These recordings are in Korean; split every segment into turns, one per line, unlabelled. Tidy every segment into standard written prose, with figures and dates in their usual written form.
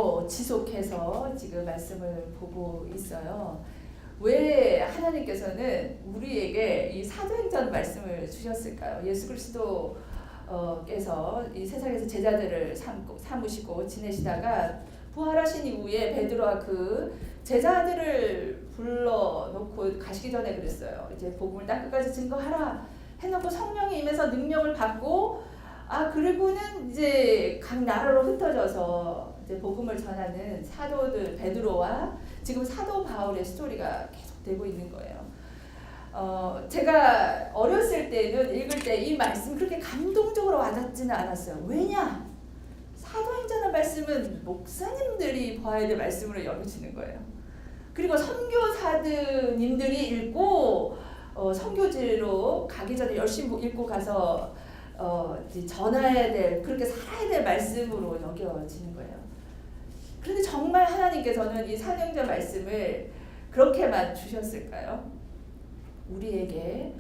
오늘도 지속해서 지금 말씀을 보고 있어요. 왜 하나님께서는 우리에게 이 사도행전 말씀을 주셨을까요? 예수 그리스도께서 이 세상에서 제자들을 삼으시고 지내시다가 부활하신 이후에 베드로와 그 제자들을 불러놓고 가시기 전에 그랬어요. 이제 복음을 딱 끝까지 증거하라 해놓고 성령이 임해서 능력을 받고 그리고는 이제 각 나라로 흩어져서 이제 복음을 전하는 사도들 베드로와 지금 사도 바울의 스토리가 계속되고 있는 거예요. 제가 어렸을 때는 읽을 때 이 말씀 그렇게 감동적으로 와닿지는 않았어요. 왜냐? 사도행전의 말씀은 목사님들이 봐야 될 말씀으로 여겨지는 거예요. 그리고 선교사님들이 읽고 선교지로 가기 전에 열심히 읽고 가서 전해야 될, 그렇게 살아야 될 말씀으로 여겨지는 거예요. 그런데 정말 하나님께서는 이 사도행전 말씀을 그렇게만 주셨을까요? 우리에게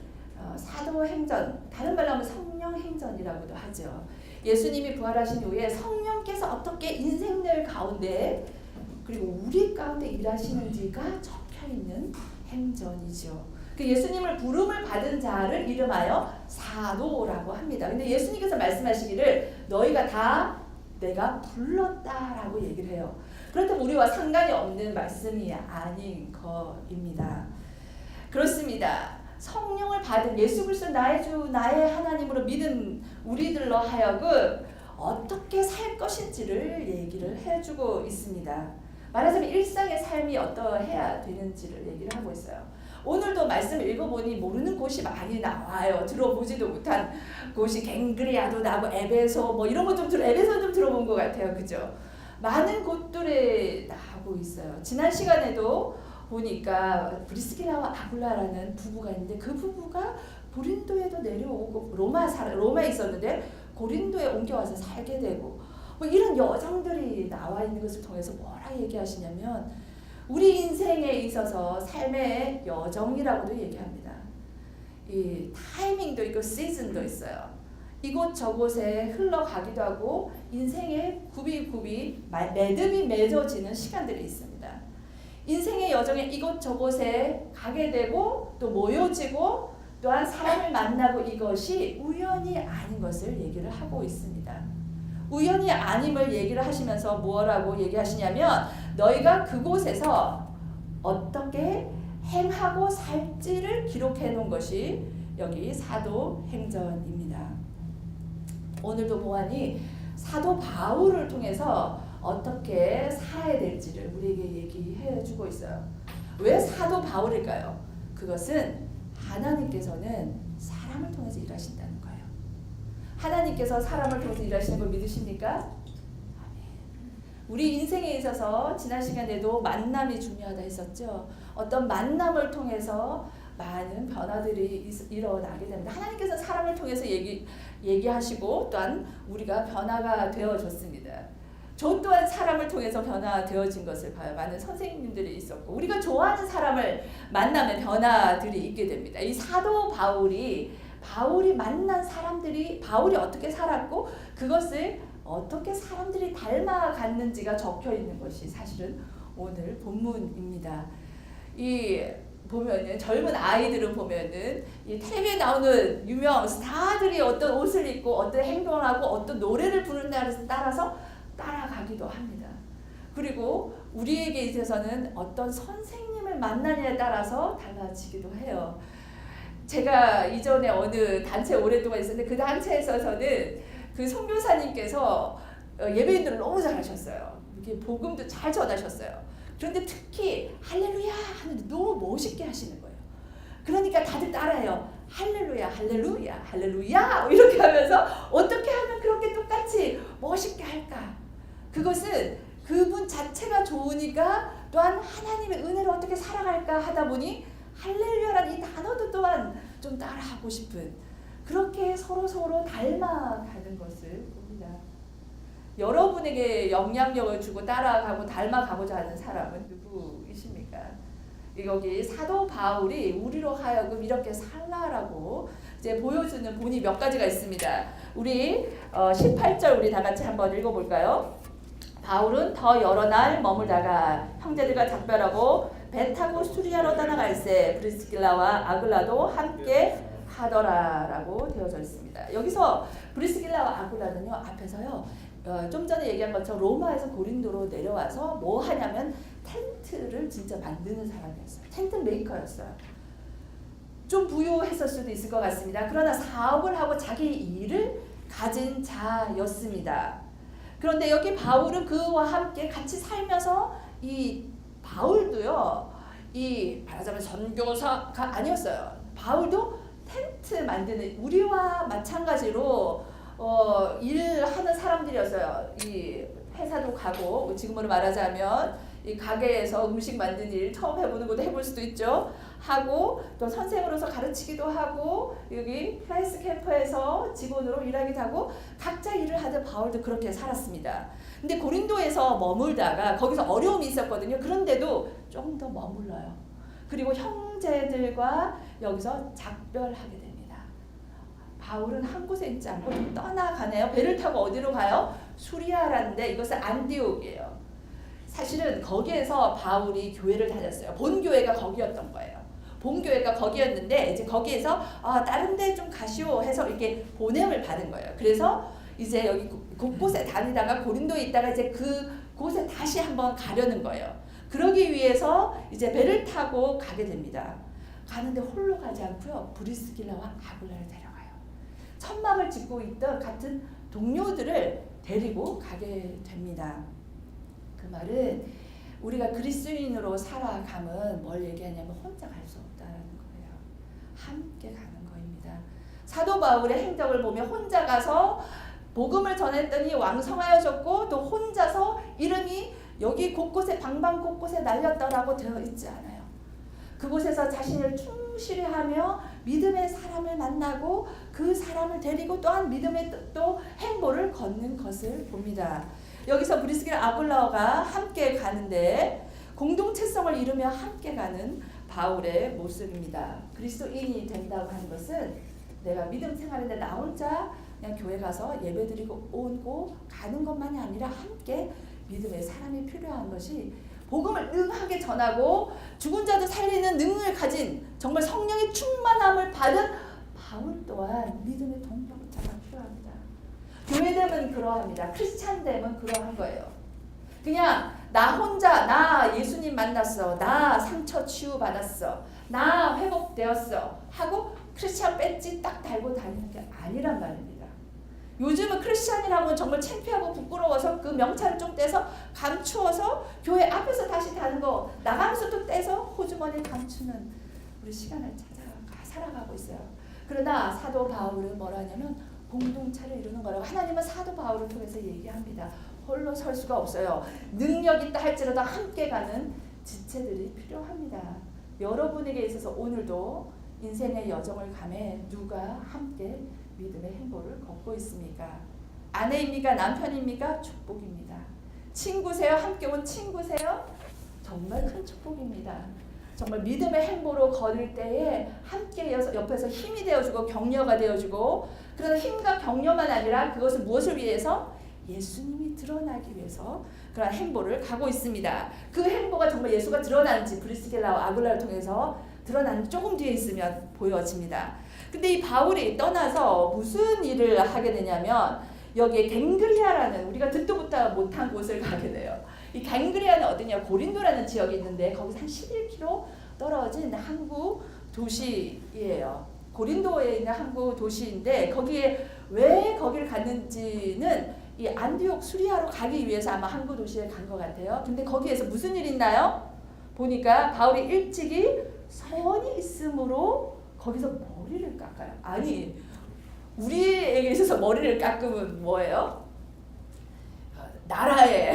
사도행전, 다른 말로 하면 성령행전이라고도 하죠. 예수님이 부활하신 후에 성령께서 어떻게 인생들 가운데 그리고 우리 가운데 일하시는지가 적혀있는 행전이죠. 그 예수님을 부름을 받은 자를 이름하여 사도라고 합니다. 근데 예수님께서 말씀하시기를 너희가 다 내가 불렀다라고 얘기를 해요. 그렇다면 우리와 상관이 없는 말씀이 아닌 것입니다. 그렇습니다. 성령을 받은 예수 그리스도 나의 주 나의 하나님으로 믿은 우리들로 하여금 어떻게 살 것인지를 얘기를 해주고 있습니다. 말하자면 일상의 삶이 어떠해야 되는지를 얘기를 하고 있어요. 오늘도 말씀을 읽어보니 모르는 곳이 많이 나와요. 들어보지도 못한 곳이 갱그리아도 나고 에베소 뭐 이런 거 좀 에베소 좀 들어본 것 같아요. 그죠? 많은 곳들에 나오고 있어요. 지난 시간에도 보니까 브리스길라와 아굴라라는 부부가 있는데 그 부부가 고린도에도 내려오고 로마에 있었는데 고린도에 옮겨와서 살게 되고 뭐 이런 여정들이 나와 있는 것을 통해서 뭐라 얘기하시냐면 우리 인생에 있어서 삶의 여정이라고도 얘기합니다. 이 타이밍도 있고 시즌도 있어요. 이곳저곳에 흘러가기도 하고 인생의 굽이 매듭이 맺어지는 시간들이 있습니다. 인생의 여정에 이곳저곳에 가게 되고 또 모여지고 또한 사람을 만나고 이것이 우연이 아닌 것을 얘기를 하고 있습니다. 우연이 아님을 얘기를 하시면서 뭐라고 얘기하시냐면 너희가 그곳에서 어떻게 행하고 살지를 기록해 놓은 것이 여기 사도행전입니다. 오늘도 보아니 사도 바울을 통해서 어떻게 살아야 될지를 우리에게 얘기해 주고 있어요. 왜 사도 바울일까요? 그것은 하나님께서는 사람을 통해서 일하신다는 거예요. 하나님께서 사람을 통해서 일하시는 걸 믿으십니까? 아멘. 우리 인생에 있어서 지난 시간에도 만남이 중요하다 했었죠. 어떤 만남을 통해서 많은 변화들이 일어나게 됩니다. 하나님께서 사람을 통해서 얘기하시고 또한 우리가 변화가 되어졌습니다. 저 또한 사람을 통해서 변화되어진 것을 봐요. 많은 선생님들이 있었고 우리가 좋아하는 사람을 만나면 변화들이 있게 됩니다. 이 사도 바울이 만난 사람들이 바울이 어떻게 살았고 그것을 어떻게 사람들이 닮아갔는지가 적혀 있는 것이 사실은 오늘 본문입니다. 이 보면은 젊은 아이들을 보면은 이 텔레비에 나오는 유명 스타들이 어떤 옷을 입고 어떤 행동을 하고 어떤 노래를 부르는 따라서 따라가기도 합니다. 그리고 우리에게 있어서는 어떤 선생님을 만나냐에 따라서 달라지기도 해요. 제가 이전에 어느 단체 오랫동안 있었는데 그 단체에서는 그 선교사님께서 예배인들을 너무 잘하셨어요. 이렇게 복음도 잘 전하셨어요. 그런데 특히 할렐루야 하는데 너무 멋있게 하시는 거예요. 그러니까 다들 따라해요. 할렐루야 할렐루야 할렐루야 이렇게 하면서 어떻게 하면 그렇게 똑같이 멋있게 할까? 그것은 그분 자체가 좋으니까 또한 하나님의 은혜로 어떻게 살아갈까 하다 보니 할렐루야라는 이 단어도 또한 좀 따라하고 싶은 그렇게 서로 닮아가는 것을 봅니다. 여러분에게 영향력을 주고 따라가고 닮아가고자 하는 사람은 누구이십니까? 여기 사도 바울이 우리로 하여금 이렇게 살라라고 이제 보여주는 본이 몇 가지가 있습니다. 우리 18절 우리 다 같이 한번 읽어볼까요? 바울은 더 여러 날 머물다가 형제들과 작별하고 배 타고 수리아로 떠나갈새 브리스길라와 아굴라도 함께 하더라라고 되어져 있습니다. 여기서 브리스길라와 아굴라는요 앞에서요 좀 전에 얘기한 것처럼 로마에서 고린도로 내려와서 뭐 하냐면 텐트를 진짜 만드는 사람이었어요. 텐트 메이커였어요. 좀 부유했을 수도 있을 것 같습니다. 그러나 사업을 하고 자기 일을 가진 자였습니다. 그런데 여기 바울은 그와 함께 같이 살면서 이 바울도요 이 말하자면 선교사가 아니었어요. 바울도 텐트 만드는 우리와 마찬가지로 일하는 사람들이었어요. 이 회사도 가고 지금으로 말하자면 이 가게에서 음식 만드는 일 처음 해보는 것도 해볼 수도 있죠. 하고 또 선생으로서 가르치기도 하고 여기 플라이스 캠프에서 직원으로 일하기도 하고 각자 일을 하던 바울도 그렇게 살았습니다. 근데 고린도에서 머물다가 거기서 어려움이 있었거든요. 그런데도 조금 더 머물러요. 그리고 형제들과 여기서 작별하게 됩니다. 바울은 한 곳에 있지 않고 좀 떠나가네요. 배를 타고 어디로 가요? 수리아라는데 이것은 안디옥이에요. 사실은 거기에서 바울이 교회를 다녔어요. 본 교회가 거기였던 거예요. 본 교회가 거기였는데 이제 거기에서 다른 데 좀 가시오 해서 이렇게 보냄을 받은 거예요. 그래서 이제 여기 곳곳에 다니다가 고린도에 있다가 이제 그 곳에 다시 한번 가려는 거예요. 그러기 위해서 이제 배를 타고 가게 됩니다. 가는데 홀로 가지 않고요. 브리스길라와 아굴라를 데려가요. 천막을 짓고 있던 같은 동료들을 데리고 가게 됩니다. 그 말은 우리가 그리스도인으로 살아감은 뭘 얘기하냐면 혼자 갈 수 없다는 거예요. 함께 가는 거입니다. 사도 바울의 행적을 보면 혼자 가서 복음을 전했더니 왕성하여졌고 또 혼자서 이름이 여기 곳곳에 방방 곳곳에 날렸다라고 되어 있지 않아요. 그곳에서 자신을 충실히 하며 믿음의 사람을 만나고 그 사람을 데리고 또한 믿음의 또 행보를 걷는 것을 봅니다. 여기서 브리스길라 아굴라가 함께 가는데 공동체성을 이루며 함께 가는 바울의 모습입니다. 그리스도인이 된다고 하는 것은 내가 믿음 생활인데 나 혼자 그냥 교회 가서 예배드리고 오고 가는 것만이 아니라 함께 믿음의 사람이 필요한 것이 복음을 능하게 전하고 죽은 자도 살리는 능을 가진 정말 성령의 충만함을 받은 바울 또한 믿음의 동력자가 필요합니다. 교회됨은 그러합니다. 크리스찬됨은 그러한 거예요. 그냥 나 혼자 나 예수님 만났어. 나 상처 치유받았어. 나 회복되었어. 하고 크리스찬 배지 딱 달고 다니는 게 아니란 말입니다. 요즘은 크리스찬이라고는 정말 창피하고 부끄러워서 그 명찰을 좀 떼서 감추어서 교회 앞에서 다시 다는 거 나가면서 또 떼서 호주머니에 감추는 우리 시간을 찾아가 살아가고 있어요. 그러나 사도 바울은 뭐라 하냐면 공동체를 이루는 거라고 하나님은 사도 바울을 통해서 얘기합니다. 홀로 설 수가 없어요. 능력 있다 할지라도 함께 가는 지체들이 필요합니다. 여러분에게 있어서 오늘도 인생의 여정을 감해 누가 함께 믿음의 행보를 걷고 있습니까? 아내입니까? 남편입니까? 축복입니다. 친구세요? 함께 온 친구세요? 정말 큰 축복입니다. 정말 믿음의 행보로 걸을 때에 함께 옆에서 힘이 되어주고 격려가 되어주고 그러나 힘과 격려만 아니라 그것을 무엇을 위해서? 예수님이 드러나기 위해서 그런 행보를 가고 있습니다. 그 행보가 정말 예수가 드러난지 브리스길라와 아굴라를 통해서 드러난 조금 뒤에 있으면 보여집니다. 근데 이 바울이 떠나서 무슨 일을 하게 되냐면 여기에 갱그리아라는 우리가 듣도 보다 못한 곳을 가게 돼요. 이 갱그리아는 어디냐? 고린도라는 지역이 있는데 거기서 한 11km 떨어진 항구 도시예요. 고린도에 있는 항구 도시인데 거기에 왜 거기를 갔는지는 이 안디옥 수리아로 가기 위해서 아마 항구 도시에 간 것 같아요. 근데 거기에서 무슨 일이 있나요? 보니까 바울이 일찍이 선이 있으므로 거기서 머리를 깎아요. 아니 우리에게 있어서 머리를 깎으면 뭐예요? 나라에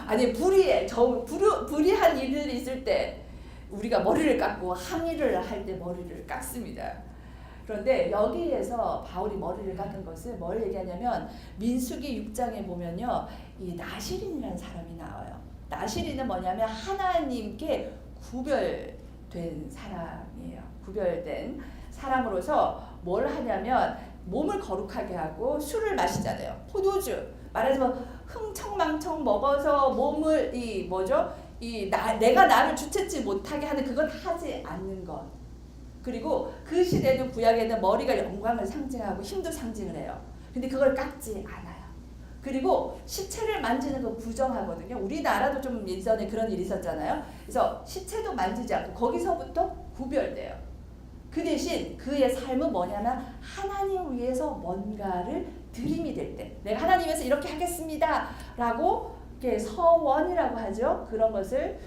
아니 불의한 일들이 있을 때 우리가 머리를 깎고 항의를 할 때 머리를 깎습니다. 그런데 여기에서 바울이 머리를 깎은 것은 뭘 얘기하냐면 민수기 6장에 보면요. 이 나시린이라는 사람이 나와요. 나시린은 뭐냐면 하나님께 구별된 사람이에요. 구별된 사람으로서 뭘 하냐면 몸을 거룩하게 하고 술을 마시잖아요. 포도주 말하자면 흥청망청 먹어서 몸을 내가 나를 주체치 못하게 하는 그건 하지 않는 것. 그리고 그 시대는 구약에는 머리가 영광을 상징하고 힘도 상징을 해요. 근데 그걸 깎지 않아요. 그리고 시체를 만지는 거 부정하거든요. 우리나라도 좀 예전에 그런 일이 있었잖아요. 그래서 시체도 만지지 않고 거기서부터 구별돼요. 그 대신 그의 삶은 뭐냐면 하나님 위해서 뭔가를 드림이 될 때, 내가 하나님 위해서 이렇게 하겠습니다 라고 서원이라고 하죠. 그런 것을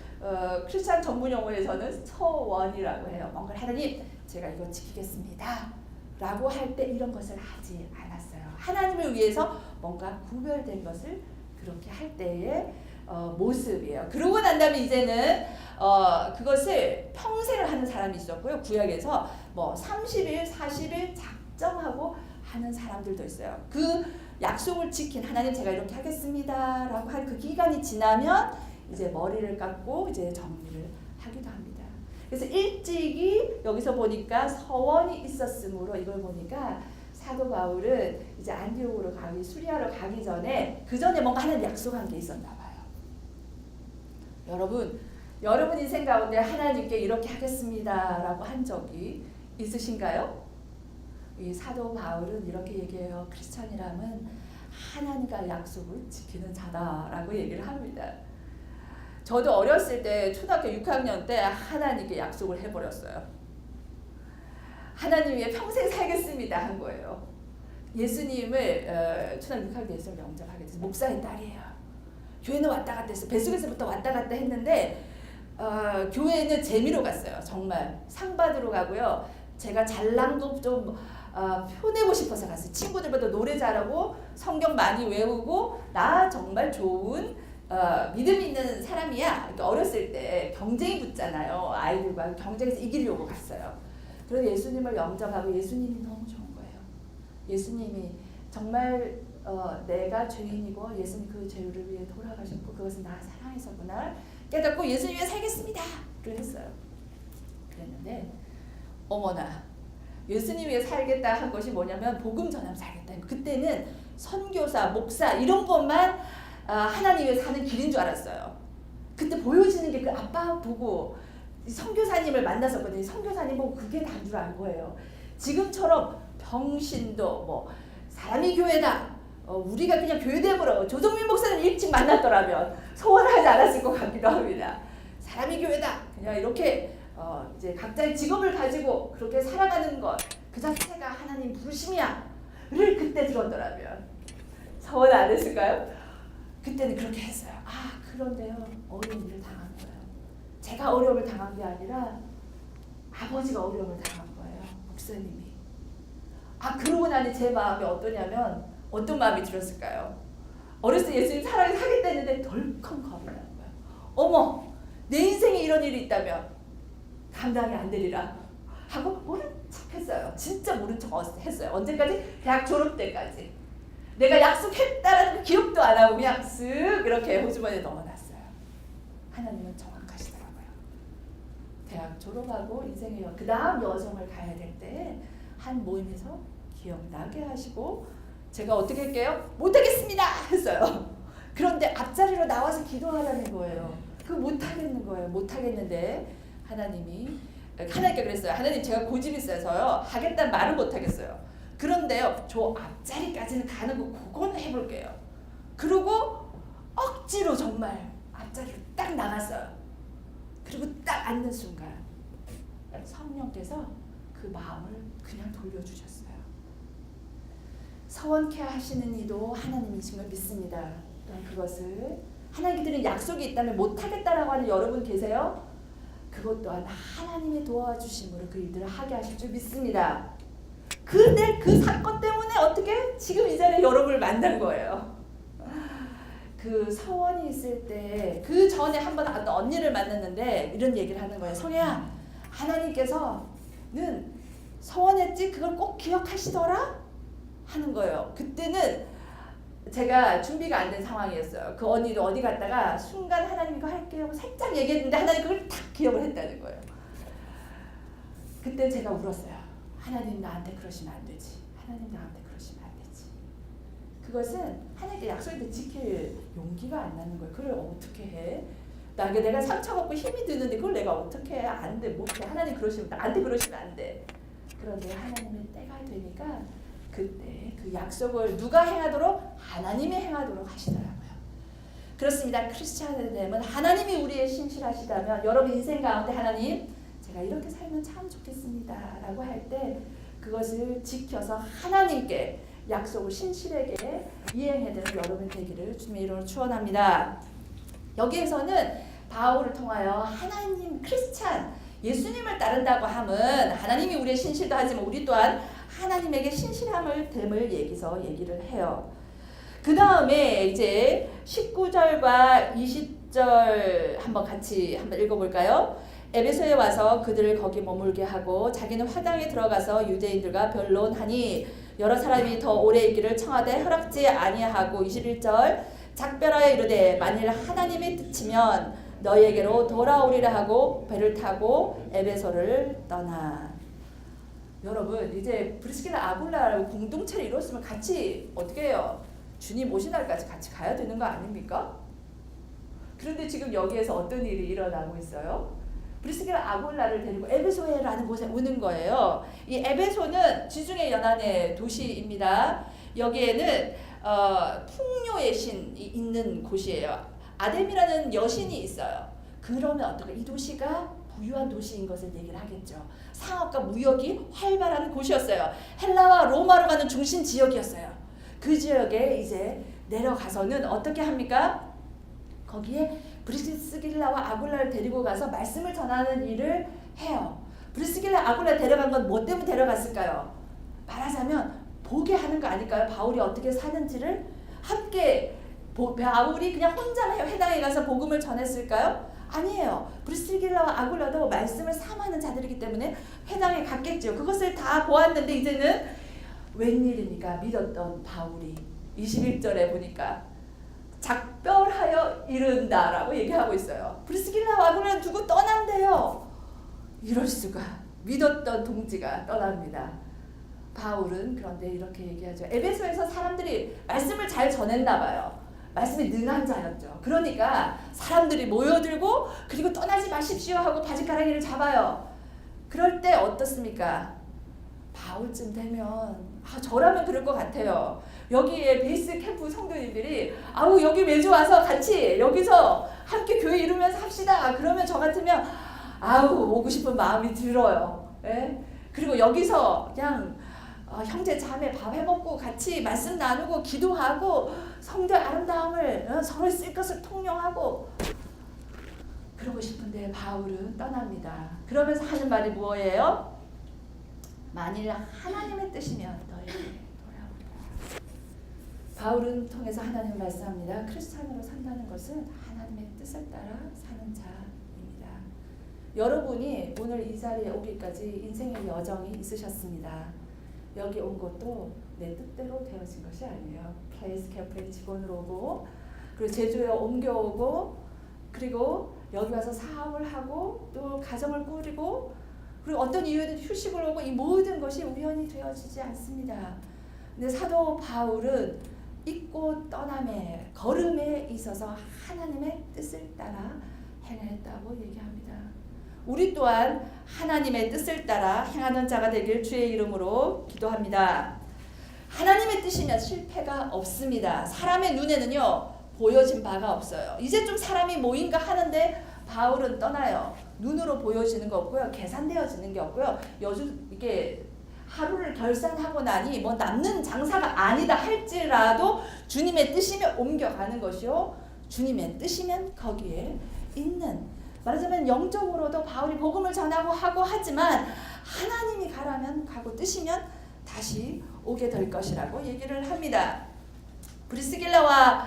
크리스찬 전문 용어에서는 서원이라고 해요. 뭔가 하나님 제가 이거 지키겠습니다 라고 할 때 이런 것을 하지 않았어요. 하나님을 위해서 뭔가 구별된 것을 그렇게 할 때의 모습이에요. 그러고 난 다음에 이제는 그것을 평생을 하는 사람이 있었고요. 구약에서 뭐 30일, 40일 작정하고 하는 사람들도 있어요. 그 약속을 지킨 하나님 제가 이렇게 하겠습니다 라고 할 그 기간이 지나면 이제 머리를 깎고 이제 정리를 하기도 합니다. 그래서 일찍이 여기서 보니까 서원이 있었으므로 이걸 보니까 사도 바울은 이제 안디옥으로 수리아로 가기 전에 그 전에 뭔가 하나님 약속한 게 있었나 봐요. 여러분 인생 가운데 하나님께 이렇게 하겠습니다라고 한 적이 있으신가요? 이 사도 바울은 이렇게 얘기해요. 크리스찬이라면 하나님과 약속을 지키는 자다라고 얘기를 합니다. 저도 어렸을 때 초등학교 6학년 때 하나님께 약속을 해버렸어요. 하나님 위해 평생 살겠습니다 한 거예요. 예수님을 초등학교 6학년 때 예수님을 영접하게 돼서 목사의 딸이에요. 교회는 왔다 갔다 했어요. 뱃속에서부터 왔다 갔다 했는데 교회는 재미로 갔어요. 정말 상 받으러 가고요. 제가 잘난 거 좀 표내고 싶어서 갔어요. 친구들보다 노래 잘하고 성경 많이 외우고 나 정말 좋은 믿음 있는 사람이야. 그러니까 어렸을 때 경쟁이 붙잖아요. 아이들과 경쟁에서 이기려고 갔어요. 그래서 예수님을 영접하고 예수님이 너무 좋은 거예요. 예수님이 정말 내가 죄인이고 예수님 그 죄를 위해 돌아가셨고 그것은 나 사랑해서구나 깨닫고 예수님 위해 살겠습니다. 그랬어요. 그랬는데 어머나 예수님 위해 살겠다 한 것이 뭐냐면 복음 전하면 살겠다. 그때는 선교사, 목사 이런 것만 하나님 위해 사는 길인 줄 알았어요. 그때 보여지는 게 그 아빠 보고 선교사님을 만났었거든요. 선교사님 보고 그게 다인 줄 알 거예요. 지금처럼 병신도 뭐 사람이 교회다. 우리가 그냥 교회됨으로 조정민 목사님 일찍 만났더라면 소원하지 않았을 것 같기도 합니다. 사람이 교회다. 그냥 이렇게 이제 각자의 직업을 가지고 그렇게 살아가는 것 그 자체가 하나님 부르심이야를 그때 들었더라면 소원 안 했을까요? 그때는 그렇게 했어요. 그런데요 어려운 일을 당한 거예요. 제가 어려움을 당한 게 아니라 아버지가 어려움을 당한 거예요. 목사님이. 그러고 나니 제 마음이 어떠냐면 어떤 마음이 들었을까요? 어렸을 때 예수님 사랑에 사겠다 했는데 덜컹 겁이 나는 거예요. 어머 내 인생에 이런 일이 있다면 감당이 안 되리라 하고 모른 척 했어요. 진짜 모른 척 했어요. 언제까지? 대학 졸업 때까지. 내가 약속했다라는 기억도 안 하고 그냥 쓱 이렇게 호주머니에 넣어놨어요. 하나님은 정확하시더라고요. 대학 졸업하고 인생의 그 다음 여정을 가야 될 때 한 모임에서 기억나게 하시고 제가 어떻게 할게요? 못하겠습니다 했어요. 그런데 앞자리로 나와서 기도하라는 거예요. 그거 못하겠는 거예요. 못하겠는데 하나님께 그랬어요. 하나님 제가 고집이 세서요. 하겠다는 말은 못하겠어요. 그런데요. 저 앞자리까지는 가는 거 그건 해볼게요. 그리고 억지로 정말 앞자리로 딱 나갔어요. 그리고 딱 앉는 순간 성령께서 그 마음을 그냥 돌려주셨어요. 서원케 하시는 이도 하나님이신 걸 믿습니다. 그것을 하나님께서는 약속이 있다면 못하겠다라고 하는 여러분 계세요? 그것 또한 하나님의 도와주심으로 그 일들을 하게 하실 줄 믿습니다. 근데 그 사건 때문에 어떻게 지금 이 자리에 여러분을 만난 거예요. 그 서원이 있을 때 그 전에 한번 어떤 언니를 만났는데 이런 얘기를 하는 거예요. 성혜야, 하나님께서는 서원했지 그걸 꼭 기억하시더라 하는 거예요. 그때는 제가 준비가 안 된 상황이었어요. 그 언니도 어디 갔다가 순간 하나님 이거 할게요 하고 살짝 얘기했는데 하나님 그걸 딱 기억을 했다는 거예요. 그때 제가 울었어요. 하나님 나한테 그러시면 안 되지. 하나님 나한테 그러시면 안 되지. 그것은 하나님께 약속을 지킬 용기가 안 나는 거예요. 그걸 어떻게 해? 내가 상처받고 힘이 드는데 그걸 내가 어떻게 해? 안 돼, 못해. 하나님 그러시면 나한테 그러시면 안 돼. 그런데 하나님의 때가 되니까 그때 그 약속을 누가 행하도록? 하나님이 행하도록 하시더라고요. 그렇습니다. 크리스찬이 되면 하나님이 우리의 신실하시다면 여러분 인생 가운데 하나님 제가 이렇게 살면 참 좋겠습니다 라고 할 때 그것을 지켜서 하나님께 약속을 신실하게 이행해야 되는 여러분 되기를 주님의 이름으로 축원합니다. 여기에서는 바울을 통하여 하나님 크리스찬 예수님을 따른다고 함은 하나님이 우리의 신실도 하지만 우리 또한 하나님에게 신실함을 됨을 얘기를 해요. 그 다음에 이제 19절과 20절 같이 한번 읽어볼까요? 에베소에 와서 그들을 거기 머물게 하고 자기는 화당에 들어가서 유대인들과 변론하니 여러 사람이 더 오래 있기를 청하되 허락지 아니하고 21절 작별하여 이르되 만일 하나님의 뜻이면 너희에게로 돌아오리라 하고 배를 타고 에베소를 떠나. 여러분 이제 브리스길라 아굴라라고 공동체를 이뤘으면 같이 어떻게 해요? 주님 오신 날까지 같이 가야 되는 거 아닙니까? 그런데 지금 여기에서 어떤 일이 일어나고 있어요? 브리스길라 아굴라를 데리고 에베소에라는 곳에 오는 거예요. 이 에베소는 지중해 연안의 도시입니다. 여기에는 풍요의 신이 있는 곳이에요. 아뎀이라는 여신이 있어요. 그러면 어떨까? 이 도시가 부유한 도시인 것을 얘기를 하겠죠. 상업과 무역이 활발한 곳이었어요. 헬라와 로마로 가는 중심 지역이었어요. 그 지역에 이제 내려가서는 어떻게 합니까? 거기에 브리스길라와 아굴라를 데리고 가서 말씀을 전하는 일을 해요. 브리스길라 아굴라 데려간 건 뭐 때문에 데려갔을까요? 말하자면 보게 하는 거 아닐까요? 바울이 어떻게 사는지를 함께 바울이 그냥 혼자 회당에 가서 복음을 전했을까요? 아니에요. 브리스길라와 아굴라도 말씀을 삼하는 자들이기 때문에 회당에 갔겠죠. 그것을 다 보았는데 이제는 웬일입니까? 믿었던 바울이 21절에 보니까 작별하여 이른다라고 얘기하고 있어요. 브리스길라와 아굴라를 두고 떠난대요. 이럴 수가. 믿었던 동지가 떠납니다. 바울은 그런데 이렇게 얘기하죠. 에베소에서 사람들이 말씀을 잘 전했나 봐요. 말씀이 능한 자였죠. 그러니까 사람들이 모여들고 그리고 떠나지 마십시오 하고 바지가랑이를 잡아요. 그럴 때 어떻습니까? 바울쯤 되면 저라면 그럴 것 같아요. 여기에 베이스 캠프 성도님들이 여기 매주 와서 같이 여기서 함께 교회 이루면서 합시다. 그러면 저 같으면 오고 싶은 마음이 들어요. 예? 그리고 여기서 그냥 형제 자매 밥 해먹고 같이 말씀 나누고 기도하고 성도의 아름다움을 서로 쓸 것을 통용하고 그러고 싶은데 바울은 떠납니다. 그러면서 하는 말이 뭐예요? 만일 하나님의 뜻이면 너희에게 돌아오리라. 바울은 통해서 하나님을 말씀합니다. 크리스찬으로 산다는 것은 하나님의 뜻을 따라 사는 자입니다. 여러분이 오늘 이 자리에 오기까지 인생의 여정이 있으셨습니다. 여기 온 것도 내 뜻대로 되어진 것이 아니에요. 플레이스 캠프에 직원으로 오고 그리고 제주에 옮겨오고 그리고 여기 와서 사업을 하고 또 가정을 꾸리고 그리고 어떤 이유든 휴식을 오고 이 모든 것이 우연히 되어지지 않습니다. 근데 사도 바울은 잊고 떠남에 걸음에 있어서 하나님의 뜻을 따라 행했다고 얘기합니다. 우리 또한 하나님의 뜻을 따라 행하는 자가 되길 주의 이름으로 기도합니다. 하나님의 뜻이면 실패가 없습니다. 사람의 눈에는요 보여진 바가 없어요. 이제 좀 사람이 모인가 하는데 바울은 떠나요. 눈으로 보여지는 거 없고요. 계산되어지는 게 없고요. 이게 하루를 결산하고 나니 뭐 남는 장사가 아니다 할지라도 주님의 뜻이면 옮겨가는 것이요. 주님의 뜻이면 거기에 있는. 말하자면 영적으로도 바울이 복음을 전하고 하고 하지만 하나님이 가라면 가고 뜻이면 다시 오게 될 것이라고 얘기를 합니다. 브리스길라와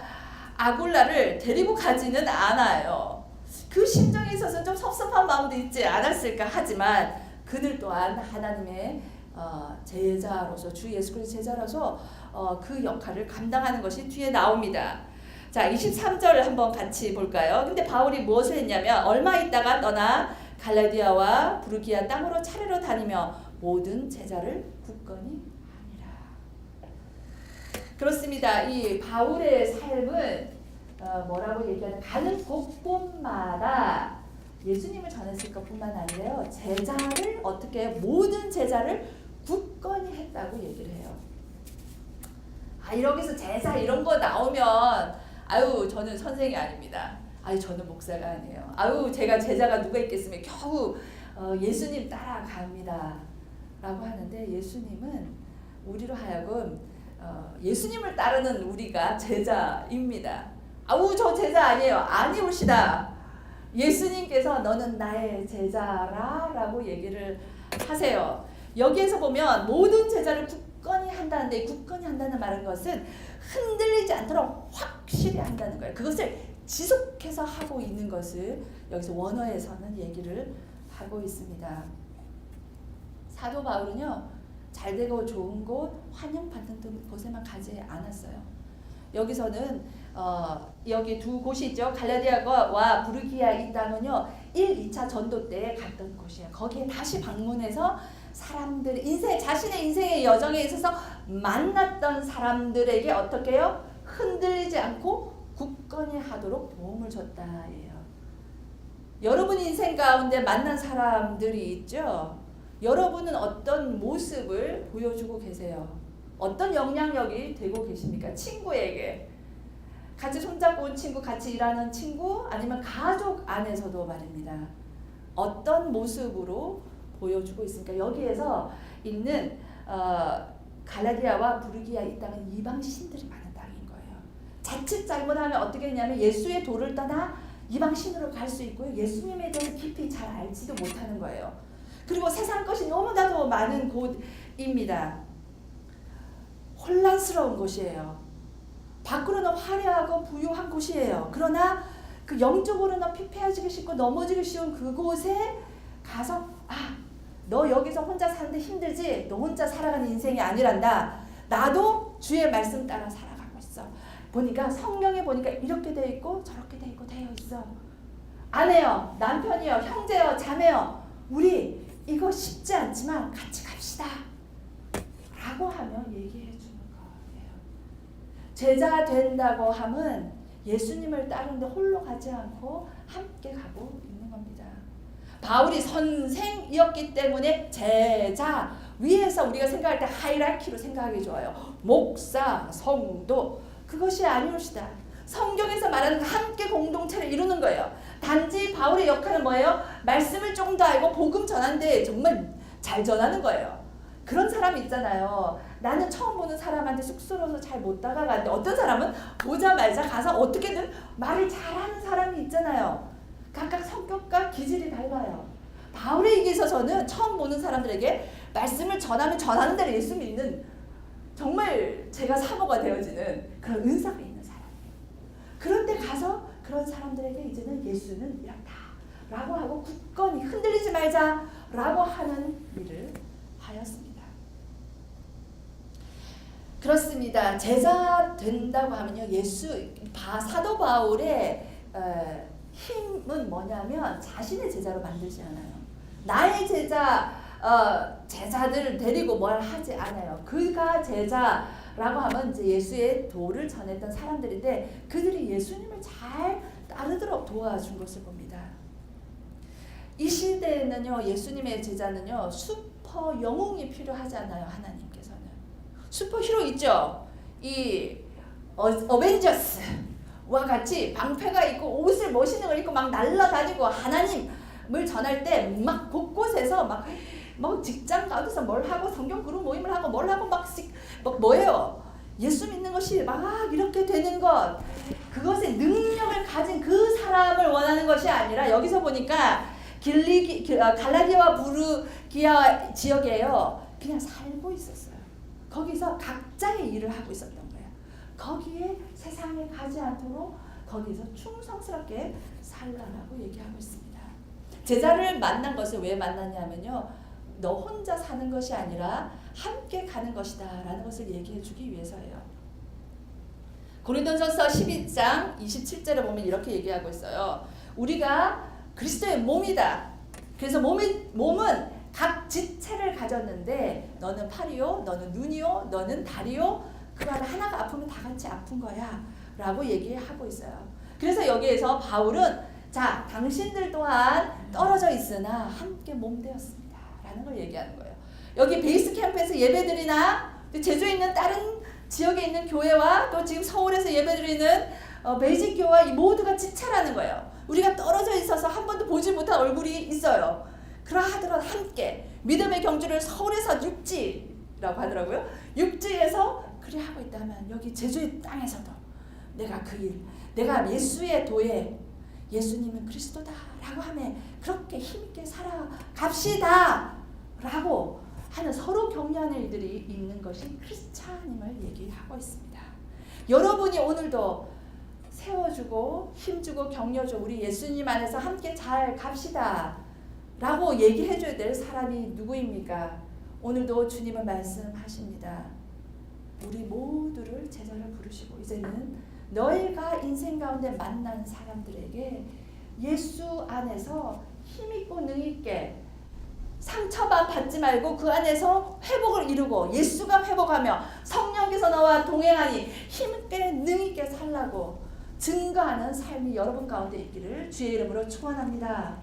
아굴라를 데리고 가지는 않아요. 그 심정에 있어서 좀 섭섭한 마음도 있지 않았을까 하지만 그들 또한 하나님의 제자로서 주 예수 그리스도의 제자로서 그 역할을 감당하는 것이 뒤에 나옵니다. 자, 23절을 한번 같이 볼까요? 근데 바울이 무엇을 했냐면 얼마 있다가 떠나 갈라디아와 부르기아 땅으로 차례로 다니며 모든 제자를 굳건히 하니라. 그렇습니다. 이 바울의 삶은 뭐라고 얘기하는, 가는 곳곳마다 예수님을 전했을 것뿐만 아니라요, 제자를 어떻게 해요? 모든 제자를 굳건히 했다고 얘기를 해요. 여기서 제자 이런 거 나오면 아유 저는 선생이 아닙니다. 아유 저는 목사가 아니에요. 아유 제가 제자가 누가 있겠으면 겨우 예수님 따라갑니다 라고 하는데, 예수님은 우리로 하여금 예수님을 따르는 우리가 제자입니다. 아우 저 제자 아니에요. 아니오시다. 예수님께서 너는 나의 제자라 라고 얘기를 하세요. 여기에서 보면 모든 제자를 굳건히 한다는데, 굳건히 한다는 말은 것은 흔들리지 않도록 확실히 한다는 거예요. 그것을 지속해서 하고 있는 것을 여기서 원어에서는 얘기를 하고 있습니다. 사도 바울은요, 잘되고 좋은 곳, 환영받는 곳에만 가지 않았어요. 여기서는 여기 두 곳이 있죠. 갈라디아와 부르기아 이 땅은요, 1, 2차 전도 때 갔던 곳이에요. 거기에 다시 방문해서 사람들 자신의 인생의 여정에 있어서 만났던 사람들에게 어떻게 해요? 흔들리지 않고 굳건히 하도록 도움을 줬다예요. 여러분 인생 가운데 만난 사람들이 있죠. 여러분은 어떤 모습을 보여주고 계세요? 어떤 영향력이 되고 계십니까? 친구에게 같이 손잡고 온 친구, 같이 일하는 친구, 아니면 가족 안에서도 말입니다. 어떤 모습으로 보여주고 있습니까? 여기에서 있는 갈라디아와 부르기아 이 땅은 이방 신들이 많은 땅인 거예요. 자칫 잘못하면 어떻게 되냐면 예수의 도를 떠나 이방 신으로 갈 수 있고요. 예수님에 대해서 깊이 잘 알지도 못하는 거예요. 그리고 세상 것이 너무나도 많은 곳입니다. 혼란스러운 곳이에요. 밖으로는 화려하고 부유한 곳이에요. 그러나 그 영적으로는 피폐해지기 쉽고 넘어지기 쉬운 그곳에 가서 너 여기서 혼자 사는데 힘들지? 너 혼자 살아가는 인생이 아니란다. 나도 주의 말씀 따라 살아가고 있어. 보니까 성경에 보니까 이렇게 되어 있고 저렇게 되어 있고 되어 있어. 아내요, 남편이요, 형제요, 자매요, 우리 이거 쉽지 않지만 같이 갑시다 라고 하면 얘기해 주는 거예요. 제자 된다고 함은 예수님을 따르는데 홀로 가지 않고 함께 가고 있는 겁니다. 바울이 선생이었기 때문에 제자, 위에서 우리가 생각할 때 하이라키로 생각하기 좋아요. 목사, 성도, 그것이 아니옵시다. 성경에서 말하는 함께 공동체를 이루는 거예요. 단지 바울의 역할은 뭐예요? 말씀을 조금 더 알고 복음 전하는데 정말 잘 전하는 거예요. 그런 사람이 있잖아요. 나는 처음 보는 사람한테 쑥스러워서 잘 못 다가가는데, 어떤 사람은 보자마자 가서 어떻게든 말을 잘하는 사람이 있잖아요. 각각 성격과 기질이 달라요. 바울에게 있어서는 처음 보는 사람들에게 말씀을 전하는 대로 예수 믿는, 정말 제가 사모가 되어지는 그런 은사가 있는 사람이에요. 그런데 가서 그런 사람들에게 이제는 예수는 이렇다 라고 하고 굳건히 흔들리지 말자 라고 하는 일을 하였습니다. 그렇습니다. 제자 된다고 하면요, 사도 바울의 힘은 뭐냐면 자신의 제자로 만들지 않아요. 나의 제자들을 데리고 뭘 하지 않아요. 그가 제자라고 하면 이제 예수의 도를 전했던 사람들인데, 그들이 예수님을 잘 따르도록 도와준 것을 봅니다. 이 시대에는요, 예수님의 제자는요, 슈퍼 영웅이 필요하지 않아요. 하나님께서는 슈퍼 히로 있죠. 이 어벤져스와 같이 방패가 있고 옷을 멋있는 걸 입고 막 날아다니고 하나님을 전할 때 막 곳곳에서 막 직장 가운데서 뭘 하고 성경 그룹 모임을 하고 뭘 하고 막 뭐예요? 예수 믿는 것이 막 이렇게 되는 것, 그것의 능력을 가진 그 사람을 원하는 것이 아니라, 여기서 보니까 갈라디아와 부르기아 지역에요, 그냥 살고 있었어요. 거기서 각자의 일을 하고 있었던 거예요. 거기에 세상에 가지 않도록 거기서 충성스럽게 살라라고 얘기하고 있습니다. 제자를 만난 것을 왜 만났냐면요, 너 혼자 사는 것이 아니라 함께 가는 것이다 라는 것을 얘기해 주기 위해서예요. 고린도전서 12장 27절에 보면 이렇게 얘기하고 있어요. 우리가 그리스도의 몸이다. 그래서 몸은 각 지체를 가졌는데, 너는 팔이요, 너는 눈이요, 너는 다리요, 그 말 하나가 아프면 다 같이 아픈 거야 라고 얘기하고 있어요. 그래서 여기에서 바울은 자, 당신들 또한 떨어져 있으나 함께 몸되었습니다 라는 걸 얘기하는 거예요. 여기 베이스 캠프에서 예배드리나 제주에 있는 다른 지역에 있는 교회와 또 지금 서울에서 예배드리는 베이직 교회와 이 모두가 지체라는 거예요. 우리가 떨어져 있어서 한 번도 보지 못한 얼굴이 있어요. 그러하더라도 함께 믿음의 경주를 서울에서 육지라고 하더라고요. 육지에서 그리 하고 있다면 여기 제주의 땅에서도 내가 그 일, 내가 예수의 도에 예수님은 그리스도다라고 하면 그렇게 힘있게 살아갑시다 라고 하는 서로 격려하는 일들이 있는 것이 크리스찬임을 얘기하고 있습니다. 여러분이 오늘도 세워주고 힘주고 격려줘 우리 예수님 안에서 함께 잘 갑시다 라고 얘기해줘야 될 사람이 누구입니까? 오늘도 주님은 말씀하십니다. 우리 모두를 제자로 부르시고 이제는 너희가 인생 가운데 만난 사람들에게 예수 안에서 힘있고 능있게 상처만 받지 말고 그 안에서 회복을 이루고 예수가 회복하며 성령께서 너와 동행하니 힘있게 능있게 살라고 증거하는 삶이 여러분 가운데 있기를 주의 이름으로 축원합니다.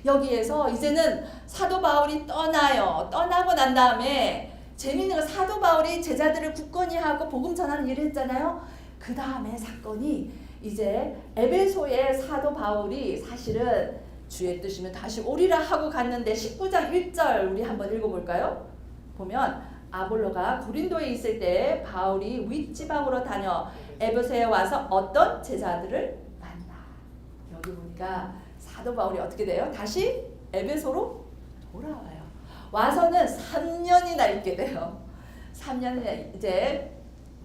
여기에서 이제는 사도 바울이 떠나요. 떠나고 난 다음에 재미있는 건 사도 바울이 제자들을 굳건히 하고 복음 전하는 일을 했잖아요. 그 다음에 사건이 이제 에베소의 사도 바울이 사실은 주의 뜻이면 다시 오리라 하고 갔는데 19장 1절 우리 한번 읽어볼까요? 보면 아볼로가 고린도에 있을 때 바울이 윗지방으로 다녀 에베소에 와서 어떤 제자들을 만나. 여기 보니까 사도 바울이 어떻게 돼요? 다시 에베소로 돌아와요. 와서는 3년이나 있게 돼요. 3년이나 이제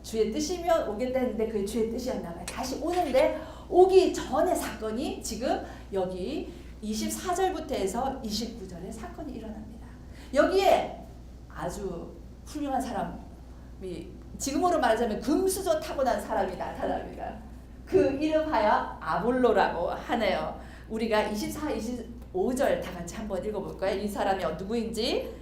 주의 뜻이면 오겠다 했는데 그게 주의 뜻이었나 봐요. 다시 오는데 오기 전의 사건이 지금 여기 24절부터 해서 29절에 사건이 일어납니다. 여기에 아주 훌륭한 사람이 지금으로 말하자면 금수저 타고난 사람이 나타납니다. 그 이름하여 아볼로라고 하네요. 우리가 24, 25절 다 같이 한번 읽어볼까요? 이 사람이 누구인지.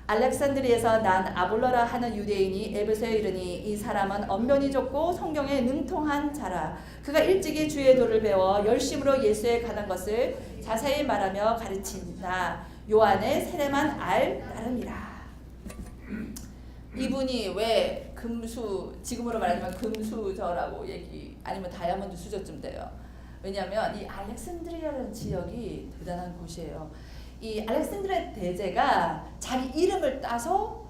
알렉산드리에서 난 아볼로라 하는 유대인이 에베소에 이르니 이 사람은 언변이 좋고 성경에 능통한 자라. 그가 일찍이 주의 도를 배워 열심으로 예수에 관한 것을 자세히 말하며 가르친다. 요한의 세례만 알 따름이라. 이분이 왜 지금으로 말하자면 금수저라고 얘기 아니면 다이아몬드 수저쯤 돼요. 왜냐하면 이 알렉산드리아라는 지역이 대단한 곳이에요. 이 알렉산드리아 대제가 자기 이름을 따서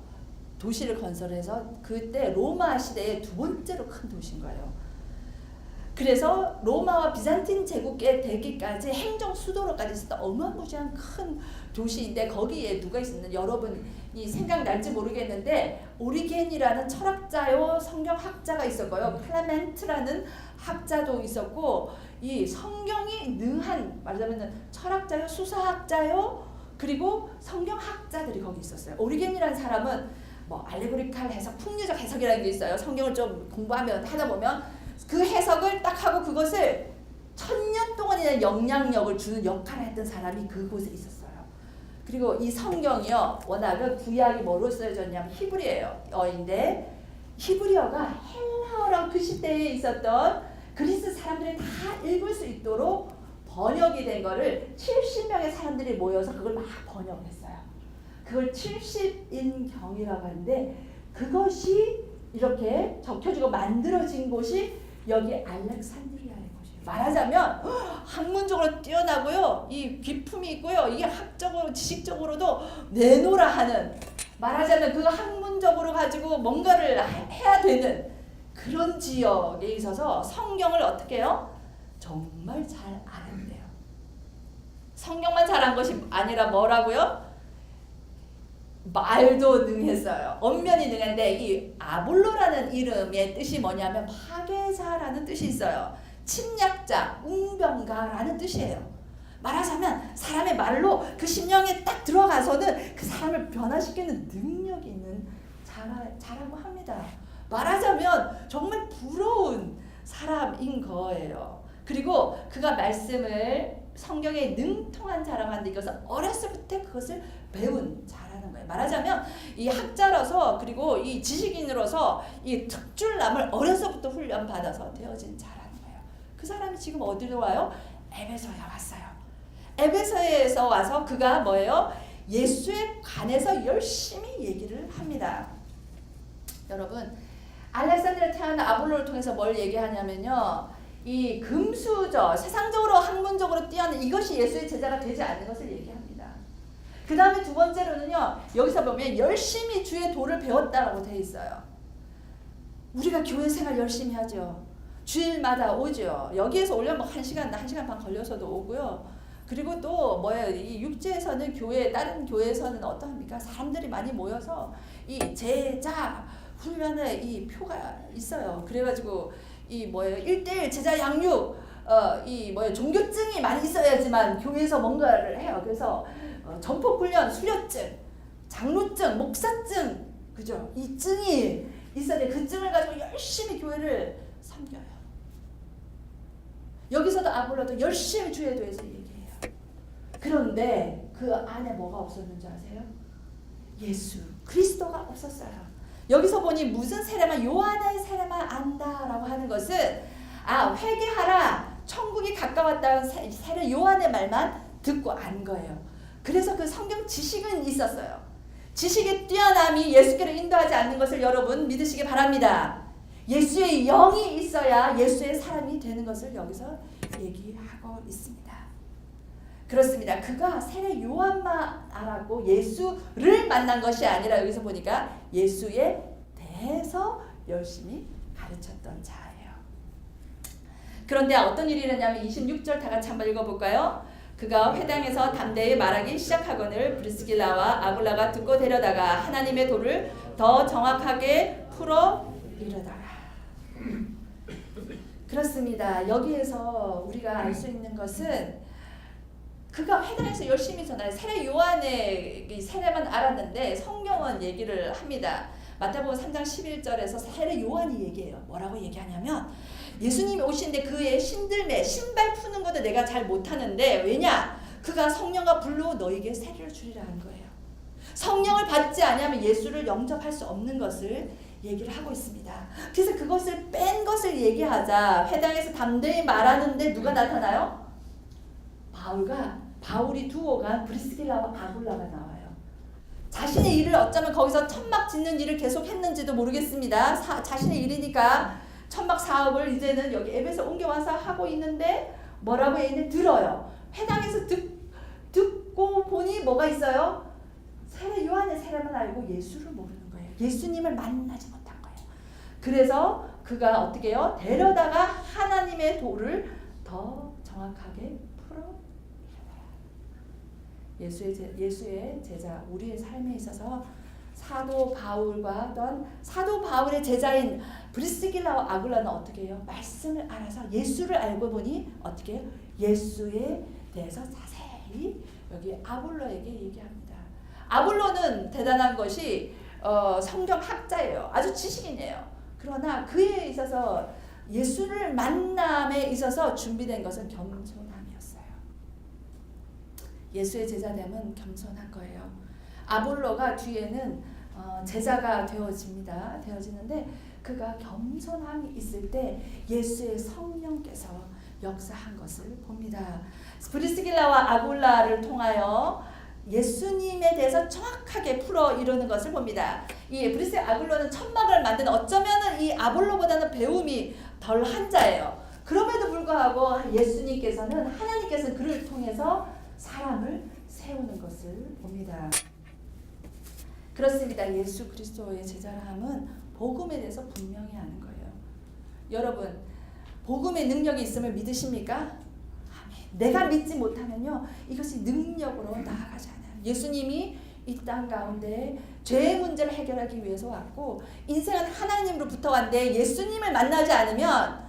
도시를 건설해서 그때 로마 시대의 두 번째로 큰 도시인 거예요. 그래서 로마와 비잔틴 제국의 되기까지 행정 수도로까지 있었던 어마무시한 큰 도시인데 거기에 누가 있었는데 여러분이 생각날지 모르겠는데 오리겐이라는 철학자요 성경학자가 있었고요. 클레멘트라는 학자도 있었고 이 성경이 능한 말하자면 철학자요 수사학자요 그리고 성경학자들이 거기 있었어요. 오리겐이라는 사람은 뭐 알레고리칼 해석, 풍류적 해석이라는 게 있어요. 성경을 좀 공부하면 하다 보면 그 해석을 딱 하고 그것을 1000년 동안이나 영향력을 주는 역할을 했던 사람이 그곳에 있었어요. 그리고 이 성경이요 워낙은 구약이 뭐로 쓰여졌냐면 히브리어인데 히브리어가 헬라어랑 그 시대에 있었던 그리스 사람들이 다 읽을 수 있도록 번역이 된 거를 70명의 사람들이 모여서 그걸 막 번역했어요. 그걸 70인경이라고 하는데 그것이 이렇게 적혀지고 만들어진 곳이 여기 알렉산드리아의 곳이에요. 말하자면 학문적으로 뛰어나고요. 이 기품이 있고요. 이게 학적으로 지식적으로도 내노라 하는 말하자면 그 학문적으로 가지고 뭔가를 해야 되는 그런 지역에 있어서 성경을 어떻게 해요? 정말 잘 알았대요. 성경만 잘한 것이 아니라 뭐라고요? 말도 능했어요. 언변이 능한데 이 아볼로라는 이름의 뜻이 뭐냐면 파괴자라는 뜻이 있어요. 침략자, 웅변가라는 뜻이에요. 말하자면 사람의 말로 그 심령에 딱 들어가서는 그 사람을 변화시키는 능력이 있는 자라고 합니다. 말하자면 정말 부러운 사람인 거예요. 그리고 그가 말씀을 성경에 능통한 자라고 하는데 이것은 어렸을 때 그것을 배운 자라는 거예요. 말하자면 이 학자로서 그리고 이 지식인으로서 이 특출남을 어려서부터 훈련받아서 되어진 자라는 거예요. 그 사람이 지금 어디로 와요? 에베소에 왔어요. 에베소에서 와서 그가 뭐예요? 예수에 관해서 열심히 얘기를 합니다. 여러분, 알렉산드리아에 태어난 아볼로를 통해서 뭘 얘기하냐면요, 이 금수저, 세상적으로 학문적으로 뛰어난 이것이 예수의 제자가 되지 않는 것을 얘기합니다. 그 다음에 두 번째로는요, 여기서 보면 열심히 주의 도를 배웠다라고 되어 있어요. 우리가 교회 생활 열심히 하죠. 주일마다 오죠. 여기에서 오려면 1시간, 1시간 반 걸려서도 오고요. 그리고 또 뭐예요? 이 육지에서는 교회, 다른 교회에서는 어떠합니까? 사람들이 많이 모여서 이 제자 훈련에 이 표가 있어요. 그래가지고 이 뭐예요? 1:1 제자 양육, 이 뭐예요? 종교증이 많이 있어야지만 교회에서 뭔가를 해요. 그래서 전폭 훈련, 수료증, 장로증, 목사증, 그죠? 이 증이 있어야 돼. 그 증을 가지고 열심히 교회를 섬겨요. 여기서도 아볼로도 열심히 주에 대해서 얘기해요. 그런데 그 안에 뭐가 없었는지 아세요? 예수 그리스도가 없었어요. 여기서 보니 무슨 세례만, 요한의 세례만 안다라고 하는 것은 회개하라, 천국이 가까웠다는 세례 요한의 말만 듣고 안 거예요. 그래서 그 성경 지식은 있었어요. 지식의 뛰어남이 예수께로 인도하지 않는 것을 여러분 믿으시기 바랍니다. 예수의 영이 있어야 예수의 사람이 되는 것을 여기서 얘기하고 있습니다. 그렇습니다. 그가 세례 요한만 알았고 예수를 만난 것이 아니라 여기서 보니까 예수에 대해서 열심히 가르쳤던 자예요. 그런데 어떤 일이 일어나냐면 26절 다 같이 한번 읽어볼까요? 그가 회당에서 담대히 말하기 시작하거늘 브리스길라와 아굴라가 듣고 데려다가 하나님의 도를 더 정확하게 풀어 이르더라. 그렇습니다. 여기에서 우리가 알 수 있는 것은 그가 회당에서 열심히 전하요. 세례 요한의 세례만 알았는데 성경은 얘기를 합니다. 마태복음 3장 11절에서 세례 요한이 얘기해요. 뭐라고 얘기하냐면 예수님이 오신데 그의 신들매 신발 푸는 것도 내가 잘 못하는데 왜냐? 그가 성령과 불로 너에게 세례를 주리라 한 거예요. 성령을 받지 않으면 예수를 영접할 수 없는 것을 얘기를 하고 있습니다. 그래서 그것을 뺀 것을 얘기하자 회당에서 담대히 말하는데 누가 나타나요? 바울이 두고 간 브리스길라와 아굴라가 나와요. 자신의 일을 어쩌면 거기서 천막 짓는 일을 계속 했는지도 모르겠습니다. 자신의 일이니까 천막 사업을 이제는 여기 에베소 옮겨와서 하고 있는데 뭐라고 얘는 들어요. 회당에서 듣고 보니 뭐가 있어요? 세례 요한의 세례만 알고 예수를 모르는 거예요. 예수님을 만나지 못한 거예요. 그래서 그가 어떻게 해요? 데려다가 하나님의 도를 더 정확하게 풀어 예수의 제자, 우리의 삶에 있어서 사도 바울과 또한 사도 바울의 제자인 브리스길라와 아굴라는 어떻게 해요? 말씀을 알아서 예수를 알고 보니 어떻게 해요? 예수에 대해서 자세히 여기 아볼로에게 얘기합니다. 아볼로는 대단한 것이 성경 학자예요. 아주 지식인이에요. 그러나 그에 있어서 예수를 만남에 있어서 준비된 것은 겸손함이었어요. 예수의 제자됨은 겸손한 거예요. 아볼로가 뒤에는 제자가 되어지는데 그가 겸손함이 있을 때 예수의 성령께서 역사한 것을 봅니다. 브리스길라와 아굴라를 통하여 예수님에 대해서 정확하게 풀어 이루는 것을 봅니다. 이 아굴라는 천막을 만든 어쩌면은 이 아볼로보다는 배움이 덜한 자예요. 그럼에도 불구하고 하나님께서는 그를 통해서 사람을 세우는 것을 봅니다. 그렇습니다. 예수 그리스도의 제자람은 복음에 대해서 분명히 아는 거예요. 여러분, 복음의 능력이 있음을 믿으십니까? 아멘. 내가 믿지 못하면요, 이것이 능력으로 나아가지 않아요. 예수님이 이 땅 가운데 죄의 문제를 해결하기 위해서 왔고 인생은 하나님으로부터 왔는데 예수님을 만나지 않으면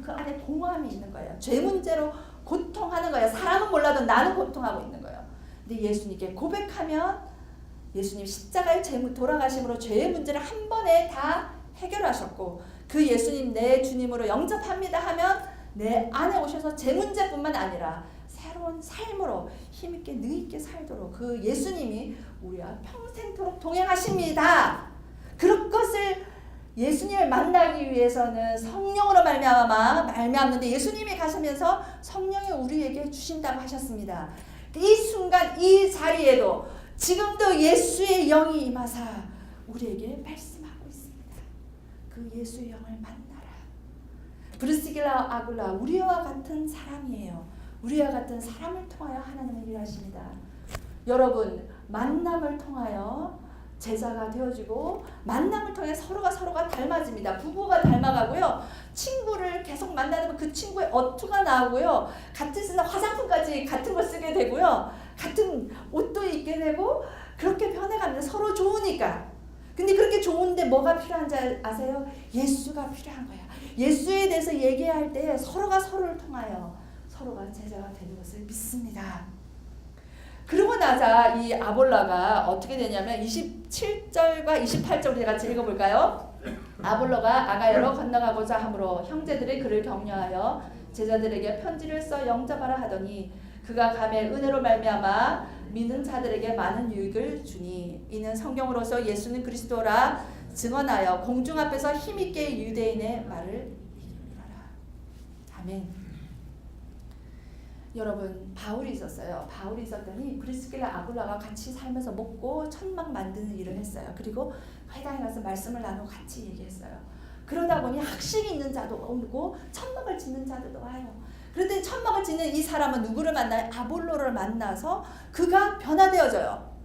그 안에 공허함이 있는 거예요. 죄 문제로 고통하는 거예요. 사람은 몰라도 나는 고통하고 있는 거예요. 근데 예수님께 고백하면 예수님 십자가의 돌아가심으로 죄의 문제를 한 번에 다 해결하셨고 그 예수님 내 주님으로 영접합니다 하면 내 안에 오셔서 제 문제뿐만 아니라 새로운 삶으로 힘있게 능있게 살도록 그 예수님이 우리와 평생토록 동행하십니다. 그런 것을 예수님을 만나기 위해서는 성령으로 말미암는데 예수님이 가시면서 성령이 우리에게 주신다고 하셨습니다. 이 순간 이 자리에도 지금도 예수의 영이 임하사 우리에게 말씀하고 있습니다. 그 예수의 영을 만나라. 브리스길라 아굴라 우리와 같은 사람이에요. 우리와 같은 사람을 통하여 하나님은 일하십니다. 여러분 만남을 통하여 제자가 되어지고 만남을 통해 서로가 닮아집니다. 부부가 닮아가고요. 친구를 계속 만나면 그 친구의 어투가 나오고요. 같이 쓰는 화장품까지 같은 걸 쓰게 되고요. 같은 옷도 입게 되고 그렇게 변해갑니다. 서로 좋으니까. 근데 그렇게 좋은데 뭐가 필요한지 아세요? 예수가 필요한 거예요. 예수에 대해서 얘기할 때 서로가 서로를 통하여 서로가 제자가 되는 것을 믿습니다. 그러고 나자 이 아볼라가 어떻게 되냐면 27절과 28절 우리 같이 읽어볼까요? 아볼로가 아가야로 건너가고자 하므로 형제들이 그를 격려하여 제자들에게 편지를 써 영접하라 하더니 그가 감에 은혜로 말미암아 믿는 자들에게 많은 유익을 주니 이는 성경으로서 예수는 그리스도라 증언하여 공중 앞에서 힘있게 유대인의 말을 이기노라. 아멘. 여러분 바울이 있었어요. 바울이 있었더니 브리스길라 아굴라가 같이 살면서 먹고 천막 만드는 일을 했어요. 그리고 회당에 가서 말씀을 나누고 같이 얘기했어요. 그러다 보니 학식이 있는 자도 오고 천막을 짓는 자들도 와요. 그런데 천막을 짓는 이 사람은 누구를 만나요? 아볼로를 만나서 그가 변화되어져요.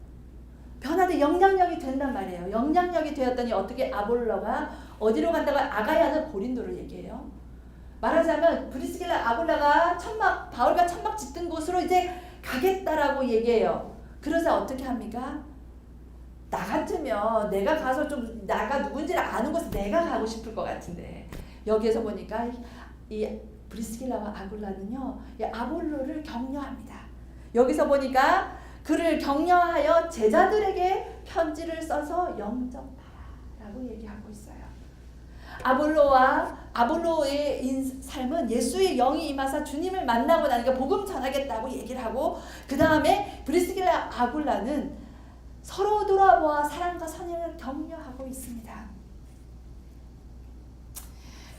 변화돼 영향력이 된단 말이에요. 영향력이 되었더니 어떻게 아볼로가 어디로 간다고 아가야는 고린도를 얘기해요. 말하자면 브리스길라 아굴라가 바울과 천막 짓던 곳으로 이제 가겠다라고 얘기해요. 그러자 어떻게 합니까? 나 같으면 내가 가서 좀 나가 누군지를 아는 곳에 내가 가고 싶을 것 같은데 여기에서 보니까 이 브리스길라와 아굴라는요 이 아볼로를 격려합니다. 여기서 보니까 그를 격려하여 제자들에게 편지를 써서 영접하라라고 얘기하고 있어요. 아볼로의 삶은 예수의 영이 임하사 주님을 만나고 나니까 복음 전하겠다고 얘기를 하고 그 다음에 브리스길라 아굴라는 서로 돌아보아 사랑과 선행을 격려하고 있습니다.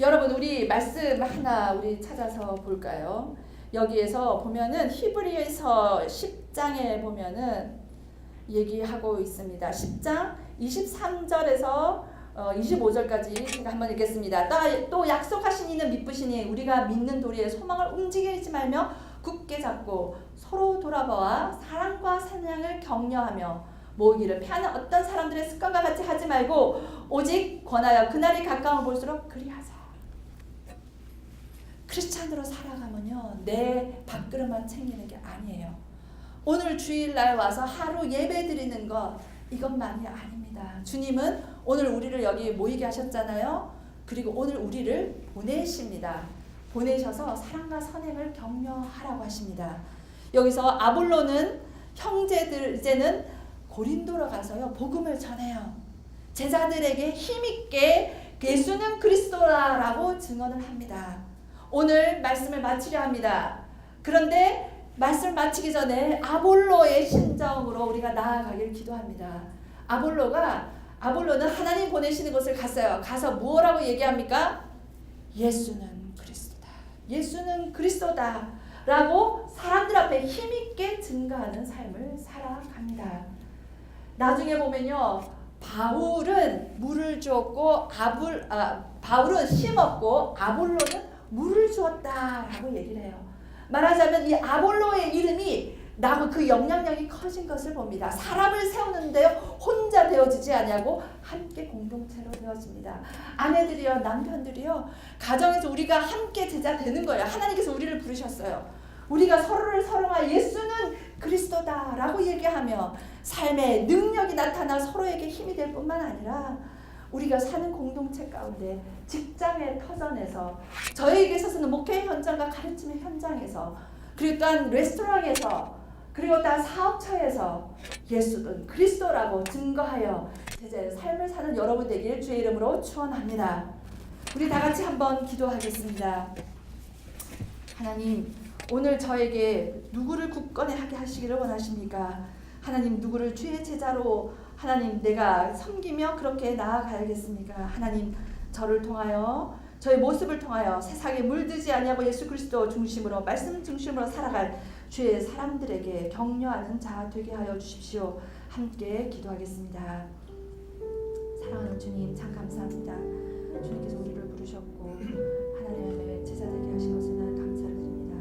여러분 우리 말씀 하나 우리 찾아서 볼까요? 여기에서 보면은 히브리서 10장에 보면은 얘기하고 있습니다. 10장 23절에서 25절까지 제가 한번 읽겠습니다. 또 약속하신 이는 미쁘시니 우리가 믿는 도리에 소망을 움직이지 말며 굳게 잡고 서로 돌아보아 사랑과 사랑을 격려하며 모이기를 피하는 어떤 사람들의 습관과 같이 하지 말고 오직 권하여 그날이 가까워 볼수록 그리하자. 크리스찬으로 살아가면요 내 밥그릇만 챙기는 게 아니에요. 오늘 주일날 와서 하루 예배 드리는 것 이것만이 아닙니다. 주님은 오늘 우리를 여기 모이게 하셨잖아요. 그리고 오늘 우리를 보내십니다. 보내셔서 사랑과 선행을 격려하라고 하십니다. 여기서 아볼로는 형제들 이제는 고린도로 가서요 복음을 전해요. 제자들에게 힘있게 예수는 그리스도라라고 증언을 합니다. 오늘 말씀을 마치려 합니다. 그런데 말씀을 마치기 전에 아볼로의 심정으로 우리가 나아가길 기도합니다. 아볼로는 하나님 보내시는 곳을 갔어요. 가서 뭐라고 얘기합니까? 예수는 그리스도다. 예수는 그리스도다. 라고 사람들 앞에 힘있게 증거하는 삶을 살아갑니다. 나중에 보면요. 바울은 물을 주었고 바울은 심었고 아볼로는 물을 주었다라고 얘기를 해요. 말하자면 이 아볼로의 이름이 나고 그 영향력이 커진 것을 봅니다. 사람을 세우는데요 혼자 되어지지 아니하고 함께 공동체로 되어집니다. 아내들이요 남편들이요 가정에서 우리가 함께 제자 되는 거예요. 하나님께서 우리를 부르셨어요. 우리가 서로를 사랑하여 예수는 그리스도다라고 얘기하며 삶의 능력이 나타나 서로에게 힘이 될 뿐만 아니라 우리가 사는 공동체 가운데 직장의 터전에서 저에게 있어서는 목회 현장과 가르침의 현장에서 그리고 또한 레스토랑에서 그리고 또한 사업처에서 예수는 그리스도라고 증거하여 제자의 삶을 사는 여러분 되기를 주의 이름으로 축원합니다. 우리 다 같이 한번 기도하겠습니다. 하나님, 오늘 저에게 누구를 굳건히 하게 하시기를 원하십니까? 하나님, 누구를 주의 제자로 하나님 내가 섬기며 그렇게 나아가야겠습니까? 하나님, 저를 통하여 저의 모습을 통하여 세상에 물들지 아니하고 예수 그리스도 중심으로 말씀 중심으로 살아갈 주의 사람들에게 격려하는 자 되게 하여 주십시오. 함께 기도하겠습니다. 사랑하는 주님, 참 감사합니다. 주님께서 우리를 부르셨고 하나님의 제자 되게 하신 것을 난 감사를 드립니다.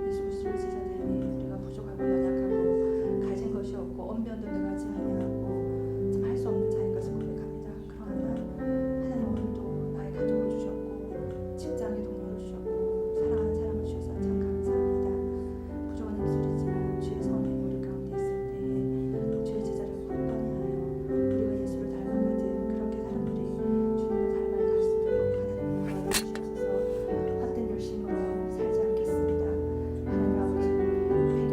예수 그리스도의 제자 되니 우리가 부족하고 연약하고 가진 것이 없고 언변도 능하지 아니하고 참 할 수 없는 자인 것을 고백합니다. 그러나 하나님, 오늘도 나의 가족을 주셨고 직장의 동료를 주셨고 사랑하는 사람을 주셔서 참 감사합니다. 부족한 입술이지만 주의 성령이 우리 가운데 있을 때에 주의 제자를 굳건히 하여 우리가 예수를 닮아가듯 그렇게 사람들이 주님을 닮아갈 수 있도록 하나님 도와주시옵소서. 헛된 열심으로 살지 않겠습니다. 하나님 아버지, 배경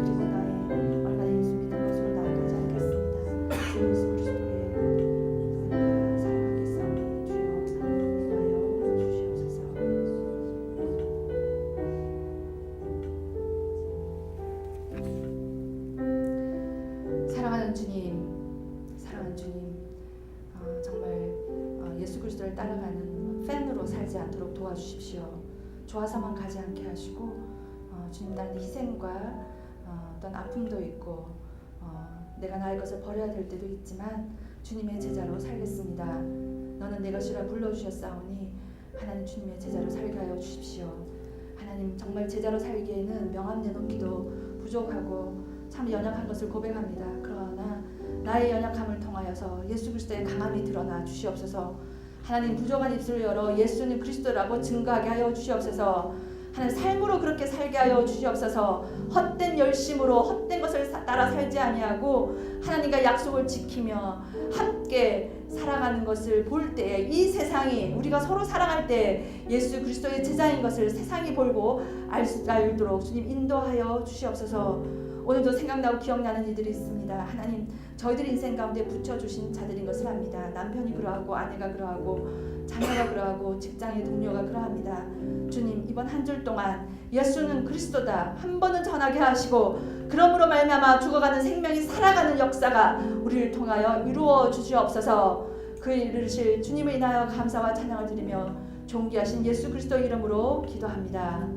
그리고 나의 얼마나 예수 믿는 것으로 나아가지 않겠습니다. 주 예수 그리스도의 은혜가 사랑하겠사오니 주여 인도하여 주시옵소서. 사랑하는 주님, 사랑하는 주님, 정말 예수 그리스도를 따라가는 팬으로 살지 않도록 도와주십시오. 좋아서만 가지 않게 하시고 주님, 나는 희생과 어떤 아픔도 있고 내가 나의 것을 버려야 될 때도 있지만 주님의 제자로 살겠습니다. 너는 내 것이라 불러주셨사오니 하나님, 주님의 제자로 살게 하여 주십시오. 하나님, 정말 제자로 살기에는 명함 내놓기도 부족하고 참 연약한 것을 고백합니다. 그러나 나의 연약함을 통하여서 예수 그리스도의 강함이 드러나 주시옵소서. 하나님, 부족한 입술을 열어 예수는 그리스도라고 증거하게 하여 주시옵소서. 하나님, 삶으로 그렇게 살게 하여 주시옵소서. 헛된 열심으로 헛된 것을 따라 살지 아니하고 하나님과 약속을 지키며 함께 살아가는 것을 볼 때에 이 세상이 우리가 서로 사랑할 때 예수 그리스도의 제자인 것을 세상이 보고 알도록 주님 인도하여 주시옵소서. 오늘도 생각나고 기억나는 이들이 있습니다. 하나님, 저희들 인생 가운데 붙여주신 자들인 것을 압니다. 남편이 그러하고 아내가 그러하고 자녀가 그러하고 직장의 동료가 그러합니다. 주님, 이번 한 줄 동안 예수는 그리스도다 한 번은 전하게 하시고 그러므로 말미암아 죽어가는 생명이 살아가는 역사가 우리를 통하여 이루어 주시옵소서. 그 이르실 주님을 인하여 감사와 찬양을 드리며 존귀하신 예수 그리스도 이름으로 기도합니다.